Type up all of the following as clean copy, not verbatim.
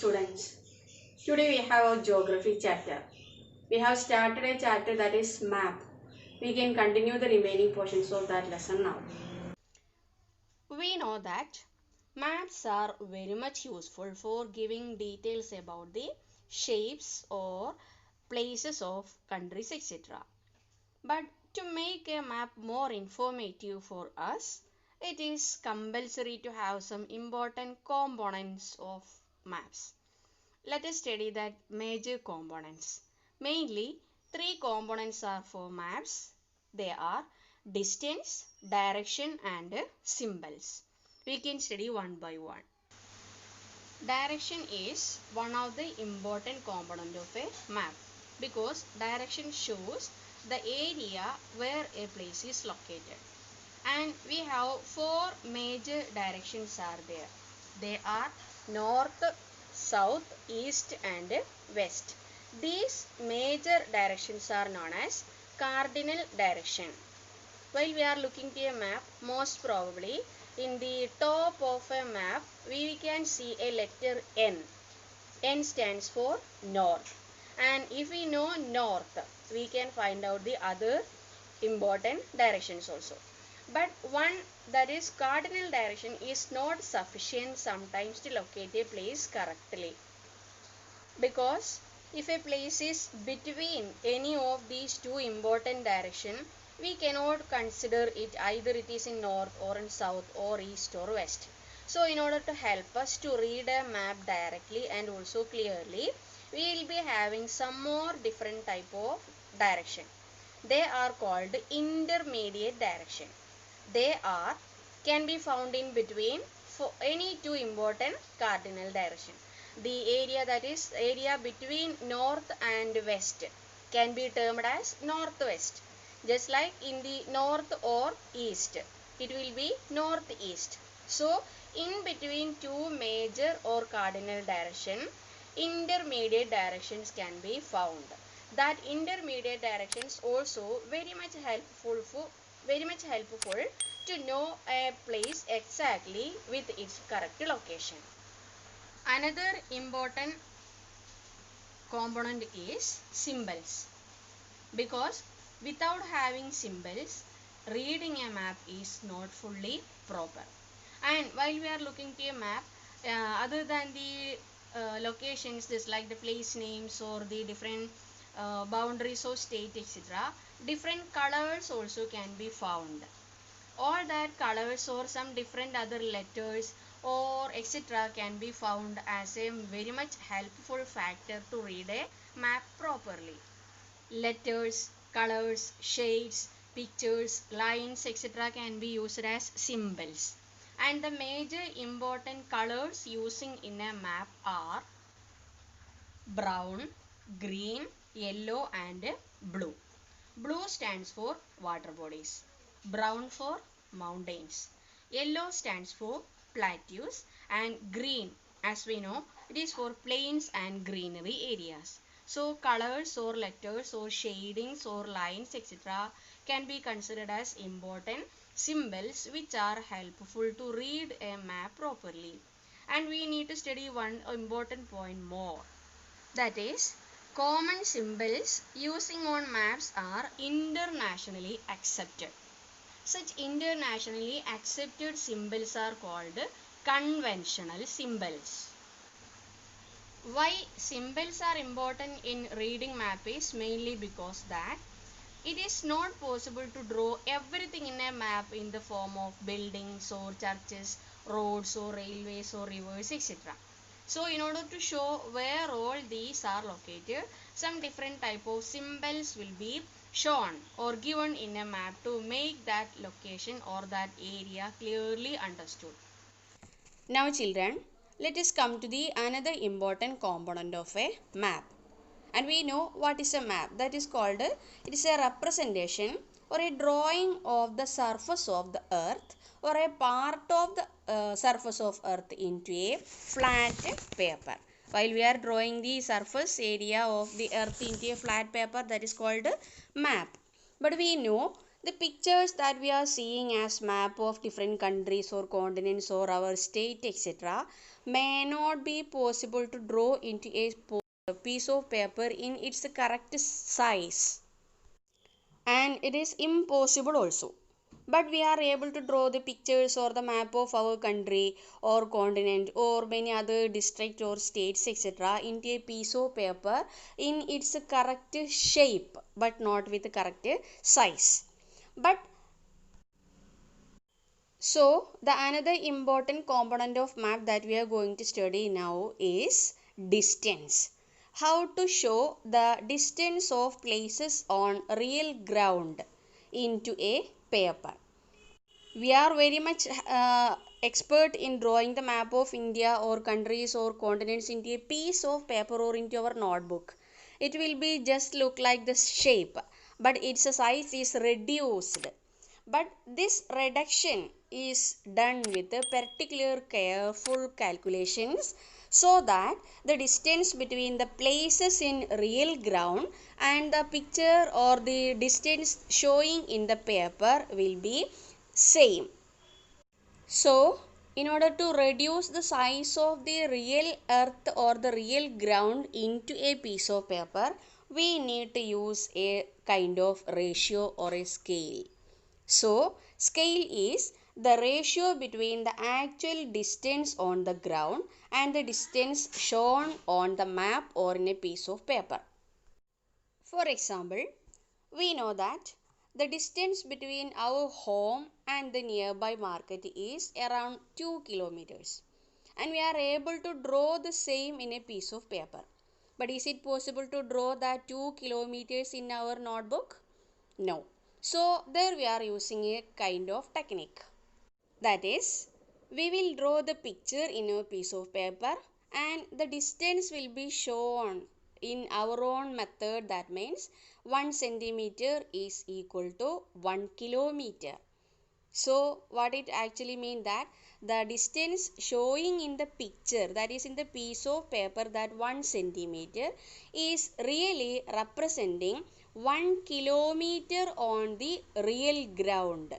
students. Today we have a geography chapter. We have started a chapter that is map. We can continue the remaining portions of that lesson now. We know that maps are very much useful for giving details about the shapes or places of countries, etc. But to make a map more informative for us, it is compulsory to have some important components of maps. Let us study that major components. Mainly, three components are for maps. They are distance, direction and symbols. We can study one by one. Direction is one of the important component of a map because direction shows the area where a place is located. And we have four major directions are there. They are north, south, east and west. These major directions are known as cardinal direction. While we are looking at a map, most probably in the top of a map we can see a letter N. N stands for north. And if we know north, we can find out the other important directions also. But one, that is cardinal direction, is not sufficient sometimes to locate a place correctly. Because if a place is between any of these two important directions, we cannot consider it either it is in north or in south or east or west. So in order to help us to read a map directly and also clearly, we will be having some more different type of direction. They are called intermediate direction. They are can be found in between for any two important cardinal direction. The area, that is area between north and west, can be termed as northwest. Just like in the north or east, it will be northeast. So in between two major or cardinal direction, intermediate directions can be found. That intermediate directions also very much helpful to know a place exactly with its correct location. Another important component is symbols, because without having symbols, reading a map is not fully proper. And while we are looking to a map, other than the locations, just like the place names or the different boundaries of state, etc., different colors also can be found. All that colors or some different other letters or etc. can be found as a very much helpful factor to read a map properly. Letters, colors, shades, pictures, lines, etc. can be used as symbols. And the major important colors using in a map are brown, green, yellow and blue. Blue stands for water bodies, brown for mountains, yellow stands for plateaus and green, as we know, it is for plains and greenery areas. So colors or letters or shadings or lines etc. can be considered as important symbols which are helpful to read a map properly. And we need to study one important point more. That is, common symbols using on maps are internationally accepted. Such internationally accepted symbols are called conventional symbols. Why symbols are important in reading map is mainly because that it is not possible to draw everything in a map in the form of buildings or churches, roads or railways or rivers, etc. So in order to show where all these are located, some different type of symbols will be shown or given in a map to make that location or that area clearly understood. Now children, let us come to the another important component of a map. And we know what is a map. That is called, it is a representation or a drawing of the surface of the earth or a part of the surface of earth into a flat paper. While we are drawing the surface area of the earth into a flat paper, that is called map. But we know The pictures that we are seeing as map of different countries or continents or our state etc. may not be possible to draw into a piece of paper in its correct size, and it is impossible also. But we are able to draw the pictures or the map of our country or continent or many other district or states etc. into a piece of paper in its correct shape but not with the correct size. But so the another important component of map that we are going to study now is distance. How to show the distance of places on real ground into a paper. We are very much expert in drawing the map of India or countries or continents into a piece of paper or into our notebook. It will be just look like the shape, but its size is reduced. But this reduction is done with a particular careful calculations so that the distance between the places in real ground and the picture or the distance showing in the paper will be same. So, in order to reduce the size of the real earth or the real ground into a piece of paper, we need to use a kind of ratio or a scale. So, scale is the ratio between the actual distance on the ground and the distance shown on the map or in a piece of paper. For example, we know that the distance between our home and the nearby market is around 2 kilometers, and we are able to draw the same in a piece of paper. But is it possible to draw that 2 kilometers in our notebook? No. So there we are using a kind of technique. That is, we will draw the picture in a piece of paper and the distance will be shown in our own method. That means 1 centimeter is equal to 1 kilometer. So what it actually means that the distance showing in the picture, that is in the piece of paper, that 1 centimeter is really representing 1 kilometer on the real ground.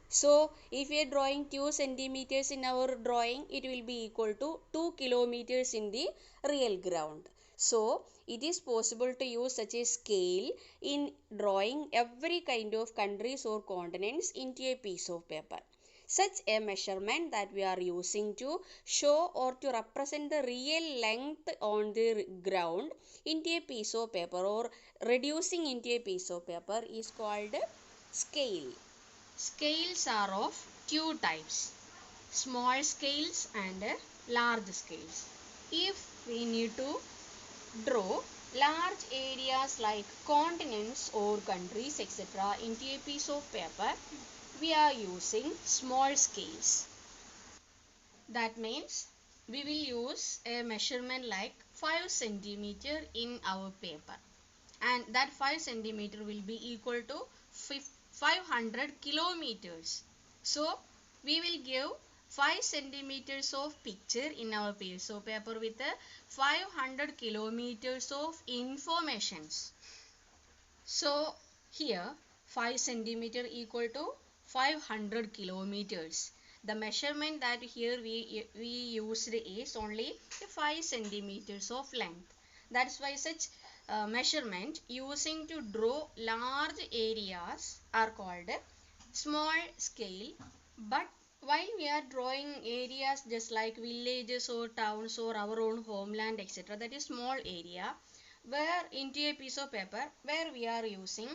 So if we are drawing 2 centimeters in our drawing, it will be equal to 2 kilometers in the real ground. So it is possible to use such a scale in drawing every kind of countries or continents into a piece of paper. Such a measurement that we are using to show or to represent the real length on the ground into a piece of paper or reducing into a piece of paper is called scale. Scales are of two types, small scales and large scales. If we need to draw large areas like continents or countries etc. into a piece of paper, we are using small scales. That means we will use a measurement like 5 centimeter in our paper, and that 5 centimeter will be equal to 500 kilometers. So we will give 5 centimeters of picture in our piece of paper with 500 kilometers of informations. So here 5 centimeter equal to 500 kilometers. The measurement that here we used is only 5 centimeters of length. That's why such measurement using to draw large areas are called small scale. But while we are drawing areas just like villages or towns or our own homeland etc., that is small area, where into a piece of paper where we are using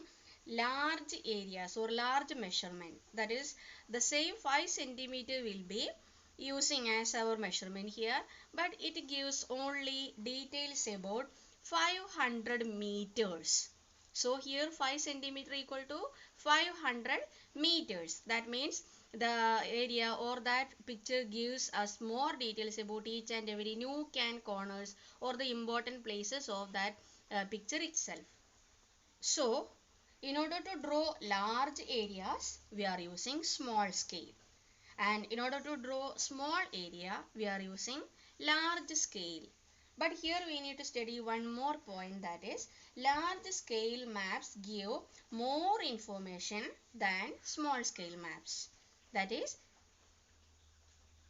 large areas or large measurement, that is the same 5 centimeter will be using as our measurement here, but it gives only details about 500 meters. So here 5 centimeter equal to 500 meters. That means the area or that picture gives us more details about each and every nook and corners or the important places of that picture itself. So in order to draw large areas, we are using small scale, and in order to draw small area we are using large scale. But here we need to study one more point, that is large scale maps give more information than small scale maps. That is,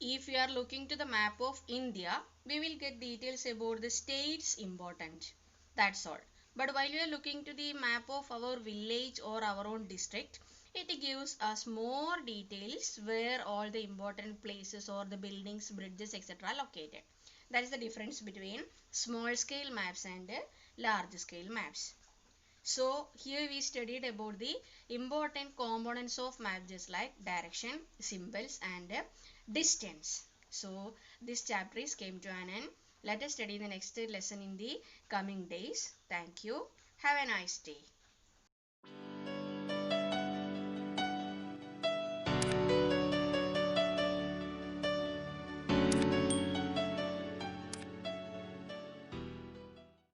if we are looking to the map of India, we will get details about the states important. That's all. But while we are looking to the map of our village or our own district, it gives us more details where all the important places or the buildings, bridges, etc. are located. That is the difference between small scale maps and large scale maps. So here we studied about the important components of map, just like direction, symbols and distance. So this chapter is came to an end. Let us study the next lesson in the coming days. Thank you. Have a nice day.